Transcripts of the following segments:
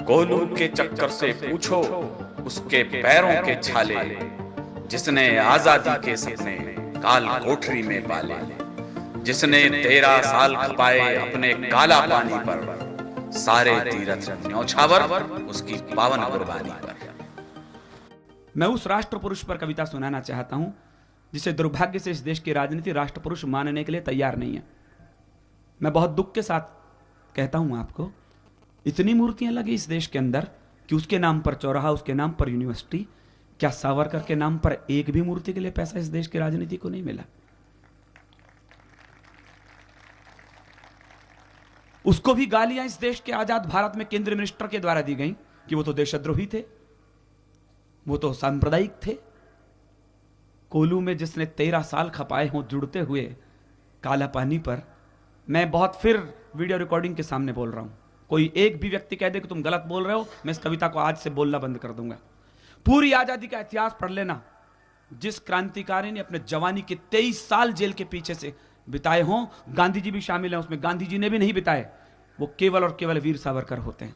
कोलू के चक्कर से पूछो उसके पैरों के छाले, जिसने आजादी के सपने काल कोठरी में पाले, जिसने 13 साल खपाए अपने काला पानी पर, सारे तीरथ न्यौछावर उसकी पावन कुर्बानी पर। मैं उस राष्ट्र पुरुष पर कविता सुनाना चाहता हूं जिसे दुर्भाग्य से इस देश की राजनीति राष्ट्र पुरुष मानने के लिए तैयार नहीं है। मैं बहुत दुख के साथ कहता हूं आपको, इतनी मूर्तियां लगी इस देश के अंदर कि उसके नाम पर चौराहा, उसके नाम पर यूनिवर्सिटी, क्या सावरकर के नाम पर एक भी मूर्ति के लिए पैसा इस देश की राजनीति को नहीं मिला? उसको भी गालियां इस देश के आजाद भारत में केंद्रीय मिनिस्टर के द्वारा दी गई कि वो तो देशद्रोही थे, वो तो सांप्रदायिक थे। कोलू में जिसने 13 साल खपाए हों जुड़ते हुए काला पानी पर, मैं बहुत फिर वीडियो रिकॉर्डिंग के सामने बोल रहा हूं, कोई एक भी व्यक्ति कह दे कि तुम गलत बोल रहे हो, मैं इस कविता को आज से बोलना बंद कर दूंगा। पूरी आजादी का इतिहास पढ़ लेना, जिस क्रांतिकारी ने अपने जवानी के 23 साल जेल के पीछे से बिताए हों, गांधी जी भी शामिल हैं उसमें, गांधी जी ने भी नहीं बिताए, वो केवल और केवल वीर सावरकर होते हैं।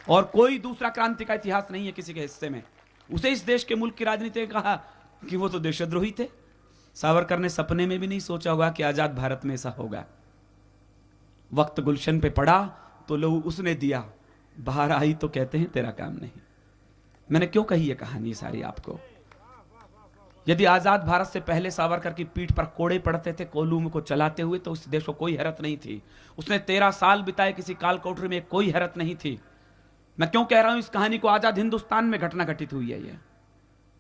और कोई दूसरा क्रांति का इतिहास नहीं है किसी के हिस्से में। उसे इस देश के मुल्क की राजनीति ने कहा कि वो तो देशद्रोही थे। सावरकर ने सपने में भी नहीं सोचा होगा कि आजाद भारत में ऐसा होगा। वक्त गुलशन पे पड़ा तो लहू उसने दिया, बाहर आई तो कहते हैं तेरा काम नहीं। मैंने क्यों कही ये कहानी सारी आपको? यदि आजाद भारत से पहले सावरकर की पीठ पर कोड़े पड़ते थे कोलू को चलाते हुए तो उस देश को कोई हैरत नहीं थी। उसने 13 साल बिताए किसी काल कोठरी में, कोई हैरत नहीं थी। मैं क्यों कह रहा हूं इस कहानी को? आजाद हिंदुस्तान में घटना घटित हुई है ये।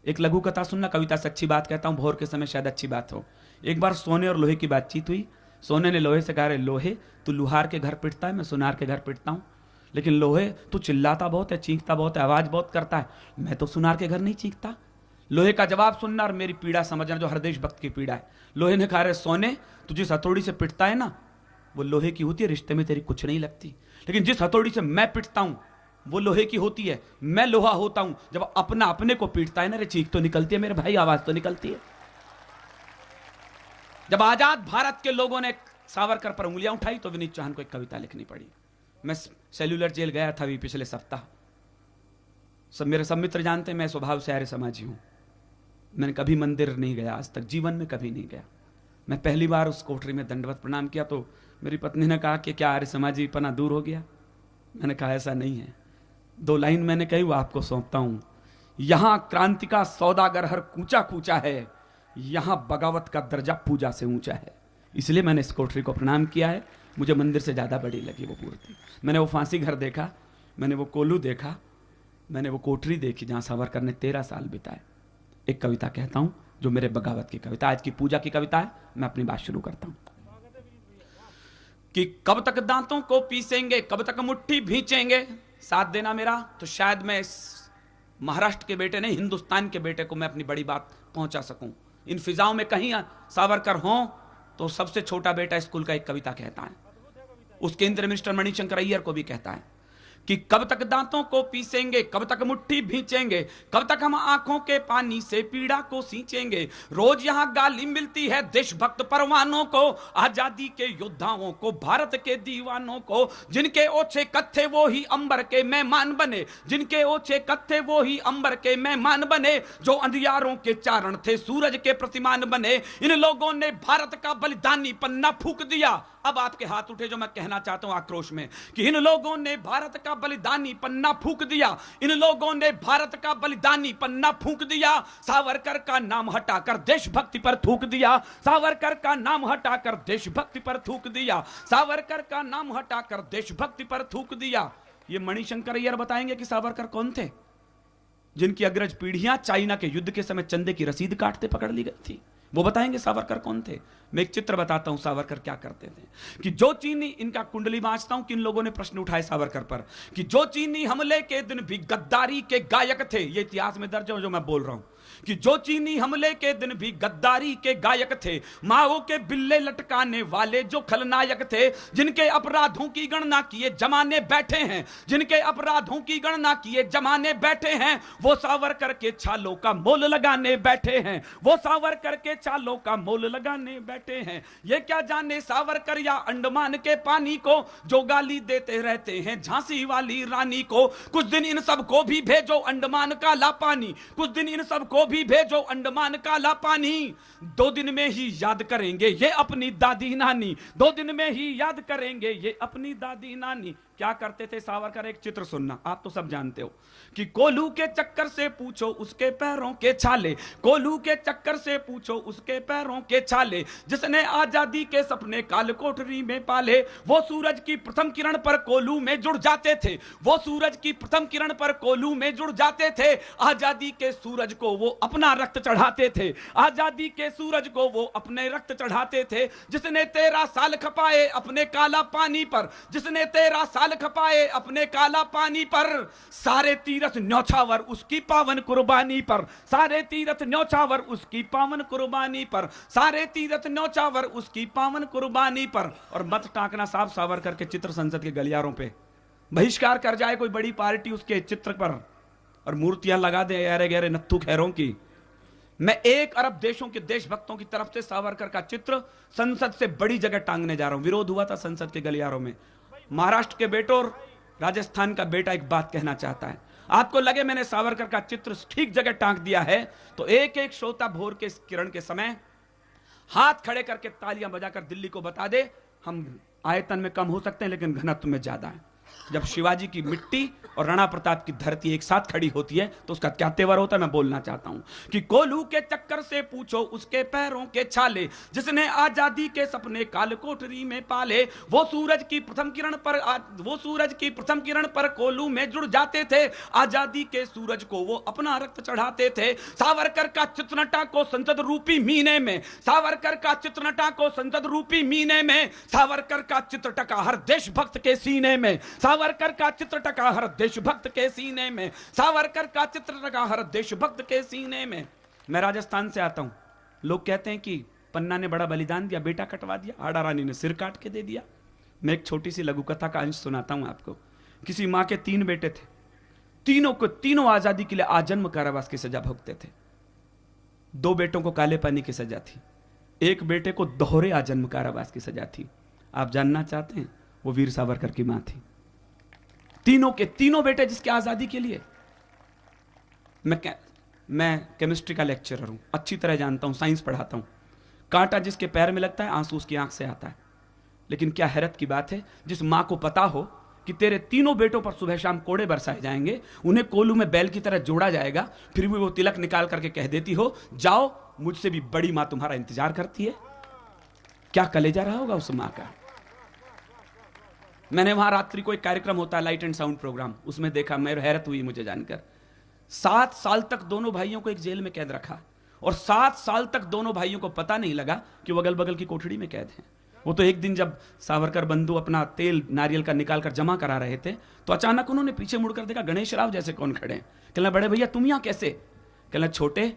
एक लघु कथा सुनना, कविता से अच्छी बात कहता हूं, भोर के समय शायद अच्छी बात हो। एक बार सोने और लोहे की बातचीत हुई। सोने ने लोहे से कहा, रे लोहे तू लुहार के घर पिटता है, मैं सुनार के घर पिटता हूं, लेकिन लोहे तू चिल्लाता बहुत है, चीखता बहुत है, आवाज बहुत करता है, मैं तो सुनार के घर नहीं चीखता। लोहे का जवाब सुनना और मेरी पीड़ा समझना, जो हर देशभक्त की पीड़ा है। लोहे ने कहा, रे सोने तू जिस हथौड़ी से पिटता है ना वो लोहे की होती है, रिश्ते में तेरी कुछ नहीं लगती, लेकिन जिस हथौड़ी से मैं पिटता हूं वो लोहे की होती है, मैं लोहा होता हूं। जब अपना अपने को पीटता है ना, रे चीख तो निकलती है मेरे भाई, आवाज तो निकलती है। जब आजाद भारत के लोगों ने सावरकर पर उंगलियां उठाई तो विनीत चौहान को एक कविता लिखनी पड़ी। मैं सेल्यूलर जेल गया था अभी पिछले सप्ताह। मेरे सब मित्र जानते हैं मैं स्वभाव से आर्य समाजी हूं। मैंने कभी मंदिर नहीं गया आज तक, जीवन में कभी नहीं गया। मैं पहली बार उस कोठरी में दंडवत प्रणाम किया तो मेरी पत्नी ने कहा कि क्या आर्य समाजी पना दूर हो गया? मैंने कहा ऐसा नहीं है। 2 लाइन मैंने कही, वो आपको सौंपता हूं। यहां क्रांति का सौदागर हर कूचा कूचा है, यहां बगावत का दर्जा पूजा से ऊंचा है। इसलिए मैंने इस कोठरी को प्रणाम किया है। मुझे मंदिर से ज्यादा बड़ी लगी वो मूर्ति। मैंने वो फांसी घर देखा, मैंने वो कोलू देखा, मैंने वो कोठरी देखी जहां सावरकर ने 13 साल बिताए। एक कविता कहता हूं जो मेरे बगावत की कविता, आज की पूजा की कविता है। मैं अपनी बात शुरू करता हूं कि कब तक दांतों को पीसेंगे, कब तक मुट्ठी भींचेंगे, साथ देना मेरा, तो शायद मैं इस महाराष्ट्र के बेटे नहीं, हिंदुस्तान के बेटे को मैं अपनी बड़ी बात पहुंचा सकूं। इन फिजाओं में कहीं सावरकर हों तो सबसे छोटा बेटा स्कूल का एक कविता कहता है, उस केंद्रीय मिनिस्टर मणिशंकर अय्यर को भी कहता है कि कब तक दांतों को पीसेंगे, कब तक मुट्ठी भींचेंगे, कब तक हम आंखों के पानी से पीड़ा को सींचेंगे। रोज यहां गाली मिलती है देशभक्त परवानों को, आजादी के योद्धाओं को, भारत के दीवानों को, जिनके ओछे कत्थे वो ही अंबर के मेहमान बने, जिनके ओछे कत्थे वो ही अंबर के मेहमान बने, जो अंधियारों के चारण थे सूरज के प्रतिमान बने। इन लोगों ने भारत का बलिदानी पन्ना फूंक दिया। अब आपके हाथ उठे जो मैं कहना चाहता हूं आक्रोश में, कि इन लोगों ने भारत का बलिदानी पन्ना फूंक दिया, इन लोगों ने भारत का बलिदानी पन्ना फूंक दिया। सावरकर का नाम हटाकर देशभक्ति पर थूक दिया, सावरकर का नाम हटाकर देशभक्ति पर थूक दिया, सावरकर का नाम हटाकर देशभक्ति पर थूक दिया। ये मणिशंकर अय्यर बताएंगे कि सावरकर कौन थे, जिनकी अग्रज पीढ़ियां चाइना के युद्ध के समय चंदे की रसीद काटते पकड़ ली गई थी। वो बताएंगे सावरकर कौन थे। मैं एक चित्र बताता हूं सावरकर क्या करते थे, कि जो चीनी, इनका कुंडली वांचता हूं, किन लोगों ने प्रश्न उठाए सावरकर पर, कि जो चीनी हमले के दिन भी गद्दारी के गायक थे, ये इतिहास में दर्ज है जो मैं बोल रहा हूं, कि जो चीनी हमले के दिन भी गद्दारी के गायक थे, माओ के बिल्ले लटकाने वाले जो खलनायक थे, जिनके अपराधों की गणना किए जमाने बैठे हैं, जिनके अपराधों की गणना किए जमाने बैठे हैं, वो सावरकर के छालों का मोल लगाने बैठे हैं, वो सावरकर के छालों का मोल लगाने बैठे हैं। ये क्या जाने सावरकर या अंडमान के पानी को, जो गाली देते रहते हैं झांसी वाली रानी को। कुछ दिन इन सब को भी भेजो अंडमान का ला पानी, कुछ दिन इन सब को भी भेजो अंडमान का ला पानी। 2 दिन में ही याद करेंगे ये अपनी दादी नानी, 2 दिन में ही याद करेंगे ये अपनी दादी नानी। क्या करते थे सावरकर? एक चित्र सुनना, आप तो सब जानते हो कि कोल्हू के चक्कर से पूछो उसके पैरों के छाले, कोल्हू के चक्कर से पूछो उसके पैरों के छाले, जिसने आजादी के सपने काल कोठरी में पाले। वो सूरज की प्रथम किरण पर कोल्हू में जुड़ जाते थे, वो सूरज की प्रथम किरण पर कोल्हू में जुड़ जाते थे। आजादी के सूरज को वो अपना रक्त चढ़ाते थे, आजादी के सूरज को वो अपने रक्त चढ़ाते थे। जिसने 13 साल खपाए अपने काला पानी पर, जिसने 13 साल खपाए अपने काला पानी पर, सारे तीरथ न्यौछावर उसकी पावन कुर्बानी पर, सारे तीरथ न्यौछावर उसकी पावन कुर्बानी पर, सारे तीरथ न्यौछावर उसकी पावन कुर्बानी पर। और मत टांकना साहब सावरकर के चित्र संसद के गलियारों पे, बहिष्कार कर जाए कोई बड़ी पार्टी उसके चित्र पर और मूर्तियां लगा दे यारे गहरे नत्थू खैरों की। मैं 1 अरब देशों के देशभक्तों की तरफ से सावरकर का चित्र संसद से बड़ी जगह टांगने जा रहा हूं। विरोध हुआ था संसद के गलियारों में। महाराष्ट्र के बेटो और राजस्थान का बेटा एक बात कहना चाहता है, आपको लगे मैंने सावरकर का चित्र ठीक जगह टांग दिया है तो एक एक श्रोता भोर के किरण के समय हाथ खड़े करके तालियां बजाकर दिल्ली को बता दे, हम आयतन में कम हो सकते हैं लेकिन घनत्व में ज्यादा है। जब शिवाजी की मिट्टी और राणा प्रताप की धरती एक साथ खड़ी होती है तो उसका क्या तेवर होता है, मैं बोलना चाहता हूं कि कोल्हू के चक्कर से पूछो उसके पैरों के छाले, जिसने आजादी के सपने काल कोठरी में पाले। वो सूरज की प्रथम किरण पर, वो सूरज की प्रथम किरण पर कोल्हू में जुड़ जाते थे, आजादी के सूरज को वो अपना रक्त चढ़ाते थे। सावरकर का चित्रनटा को संसद रूपी मीने में, सावरकर का चित्रनटा को संसद रूपी मीने में, सावरकर का चित्र टका हर देशभक्त के सीने में, सावरकर का चित्र टका हर देशभक्त के सीने में, सावरकर का चित्र टका हर देशभक्त के सीने में। मैं राजस्थान से आता हूं, लोग कहते हैं कि पन्ना ने बड़ा बलिदान दिया, बेटा कटवा दिया, आड़ा रानी ने सिर काट के दे दिया। मैं एक छोटी सी लघु कथा का अंश सुनाता हूं आपको। किसी मां के 3 बेटे थे, तीनों आजादी के लिए आजन्म कारावास की सजा भोगते थे। 2 बेटों को काले पानी की सजा थी, एक बेटे को दोहरे आजन्म कारावास की सजा थी। आप जानना चाहते हैं, वो वीर सावरकर की मां थी। तीनों बेटे जिसके आजादी के लिए। मैं केमिस्ट्री का लेक्चरर हूं, अच्छी तरह जानता हूं, साइंस पढ़ाता हूं। कांटा जिसके पैर में लगता है आंसू उसकी आंख से आता है। लेकिन क्या हैरत की बात है, जिस मां को पता हो कि तेरे तीनों बेटों पर सुबह शाम कोड़े बरसाए जाएंगे, उन्हें कोल्हू में बैल की तरह जोड़ा जाएगा, फिर भी वो तिलक निकाल करके कह देती हो, जाओ मुझसे भी बड़ी मां तुम्हारा इंतजार करती है। क्या कलेजा रहा होगा उस मां का। मैंने वहां रात्रि को एक कार्यक्रम होता है, लाइट एंड साउंड प्रोग्राम, उसमें देखा, मेरी हैरत हुई मुझे जानकर। 7 साल तक दोनों भाइयों को एक जेल में कैद रखा और 7 साल तक दोनों भाइयों को पता नहीं लगा कि वो अगल बगल की कोठड़ी में कैद हैं। वो तो एक दिन जब सावरकर बंधु अपना तेल नारियल का निकाल कर जमा करा रहे थे तो अचानक उन्होंने पीछे मुड़कर देखा गणेश राव जैसे कौन खड़े हैं। कहना, बड़े भैया तुम यहां कैसे? कहना, छोटे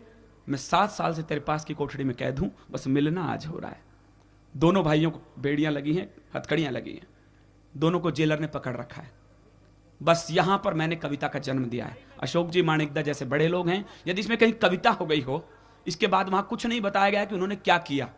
मैं 7 साल से तेरे पास की कोठड़ी में कैद हूं, बस मिलना आज हो रहा है। दोनों भाइयों को बेड़ियां लगी हैं, हथकड़ियां लगी हैं, दोनों को जेलर ने पकड़ रखा है। बस यहां पर मैंने कविता का जन्म दिया है। अशोक जी माणिकदा जैसे बड़े लोग हैं, यदि इसमें कहीं कविता हो गई हो, इसके बाद वहां कुछ नहीं बताया गया कि उन्होंने क्या किया।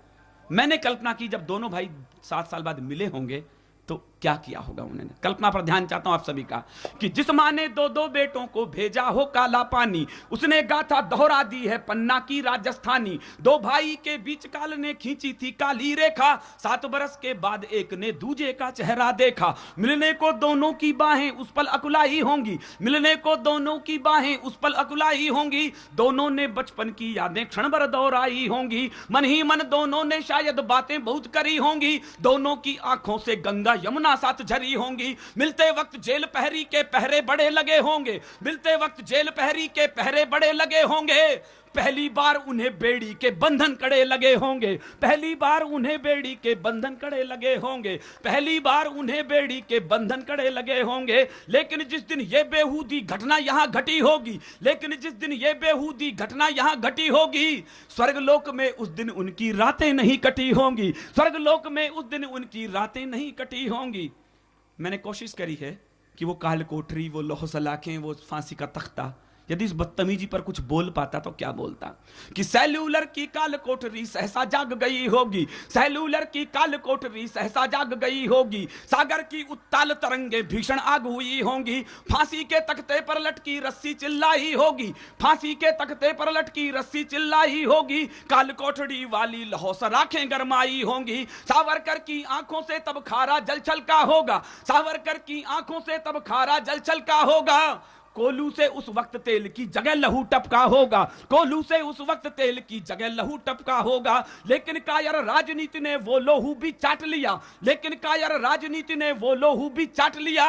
मैंने कल्पना की जब दोनों भाई 7 साल बाद मिले होंगे तो क्या किया होगा उन्होंने। कल्पना पर ध्यान चाहता हूं आप सभी का कि जिस मां ने 2 बेटों को भेजा हो काला पानी, उसने गाथा दोहरा दी है पन्ना की राजस्थानी। 2 भाई के बीच काल ने खींची थी काली रेखा, 7 बरस के बाद एक ने दूजे का चेहरा देखा। मिलने को दोनों की बाहें उस पल अकुलाई होंगी, मिलने को दोनों की बाहें उस पल अकुलाई होंगी। दोनों ने बचपन की यादें क्षण भर दोहराई होंगी, मन ही मन दोनों ने शायद बातें बहुत करी होंगी। दोनों की आंखों से गंगा यमुना साथ झरी होंगी। मिलते वक्त जेल पहरी के पहरे बड़े लगे होंगे, मिलते वक्त जेल पहरी के पहरे बड़े लगे होंगे। पहली बार उन्हें बेड़ी के बंधन कड़े लगे होंगे, पहली बार उन्हें बेड़ी के बंधन कड़े लगे होंगे, पहली बार उन्हें बेड़ी के बंधन कड़े लगे होंगे। लेकिन जिस दिन यह बेहूदी घटना यहां घटी होगी, लेकिन जिस दिन यह बेहूदी घटना यहां घटी होगी, स्वर्गलोक में उस दिन उनकी रातें नहीं कटी होंगी, स्वर्गलोक में उस दिन उनकी रातें नहीं कटी होंगी। मैंने कोशिश करी है कि वो काल कोठरी, वो लौह सलाखें, वो फांसी का तख्ता, यदि इस बदतमीजी पर कुछ बोल पाता तो क्या बोलता कि सेल्यूलर की काल कोठरी सहसा जाग गई होगी, सेल्यूलर की काल कोठरी सहसा जाग गई होगी, सागर की उत्ताल तरंगे भीषण आग हुई होंगी, फांसी के तख्ते पर लटकी रस्सी चिल्लाई होगी, फांसी के तख्ते पर लटकी रस्सी चिल्लाई होगी, काल कोठरी वाली लौह सलाखें गरमाई होंगी, सावरकर की आंखों से तब खारा जल छलका होगा, सावरकर की आंखों से तब खारा जल छलका होगा। कोलू से उस वक्त तेल की जगह लहू टपका होगा, कोलू से उस वक्त तेल की जगह लहू टपका होगा। लेकिन कायर राजनीति ने वो लोहू भी चाट लिया, लेकिन कायर राजनीति ने वो लोहू भी चाट लिया।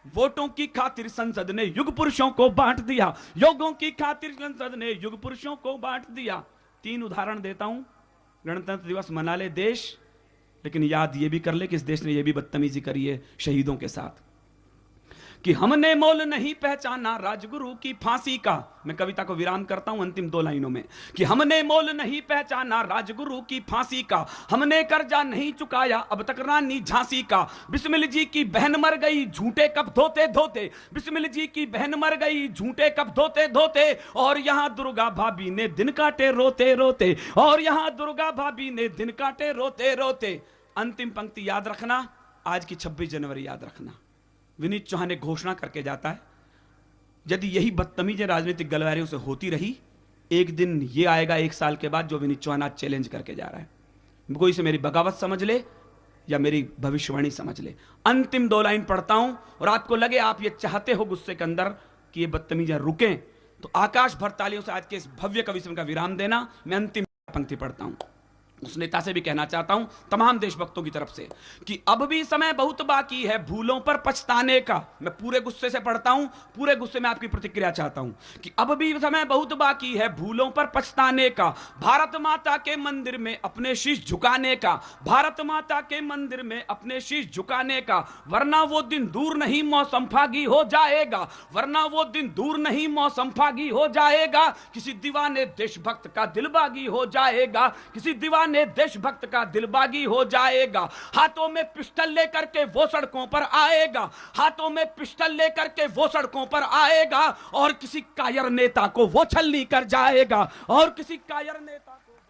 वोटों की खातिर संसद ने युग पुरुषों को बांट दिया, योगों की खातिर संसद ने युग पुरुषों को बांट दिया। 3 उदाहरण देता हूं। गणतंत्र दिवस मना ले देश, लेकिन याद ये भी कर ले कि इस देश ने यह भी बदतमीजी करी है शहीदों के साथ कि हमने मोल नहीं पहचाना राजगुरु की फांसी का। मैं कविता को विराम करता हूं अंतिम 2 लाइनों में कि हमने मोल नहीं पहचाना राजगुरु की फांसी का, हमने कर्जा नहीं चुकाया अब तक रानी झांसी का। बिस्मिल जी की बहन मर गई झूठे कप धोते धोते, बिस्मिल जी की बहन मर गई झूठे कप धोते धोते, और यहां दुर्गा भाभी ने दिन काटे रोते रोते, और यहां दुर्गा भाभी ने दिन काटे रोते रोते। अंतिम पंक्ति याद रखना, आज की 26 जनवरी याद रखना। विनीत चौहान ने घोषणा करके जाता है, यदि यही बदतमीजी राजनीतिक गलवारियों से होती रही, एक दिन ये आएगा 1 साल के बाद जो विनीत चौहान आज चैलेंज करके जा रहा है। कोई इसे मेरी बगावत समझ ले या मेरी भविष्यवाणी समझ ले। अंतिम 2 लाइन पढ़ता हूं, और आपको लगे आप ये चाहते हो गुस्से के अंदर कि ये बदतमीजियां रुकें, तो आकाश भर तालियों से आज के इस भव्य कविश्रम का विराम देना। मैं अंतिम पंक्ति पढ़ता हूं। उस नेता से भी कहना चाहता हूं, तमाम देशभक्तों की तरफ से, कि अब भी समय बहुत बाकी है भूलों पर पछताने का। मैं पूरे गुस्से से पढ़ता हूं, पूरे गुस्से में आपकी प्रतिक्रिया चाहता हूं कि अब भी समय बहुत बाकी है भूलों पर पछताने का, भारत माता के मंदिर में अपने शीश झुकाने का, भारत माता के मंदिर में अपने शीश झुकाने का, वरना वो दिन दूर नहीं मौसम फागी हो जाएगा, वरना वो दिन दूर नहीं मौसम फागी हो जाएगा। किसी दीवाने देशभक्त का दिलबागी हो जाएगा, किसी दीवाने देशभक्त का दिलबागी हो जाएगा। हाथों में पिस्टल लेकर के वो सड़कों पर आएगा, हाथों में पिस्टल लेकर के वो सड़कों पर आएगा, और किसी कायर नेता को वो छलनी कर जाएगा, और किसी कायर नेता को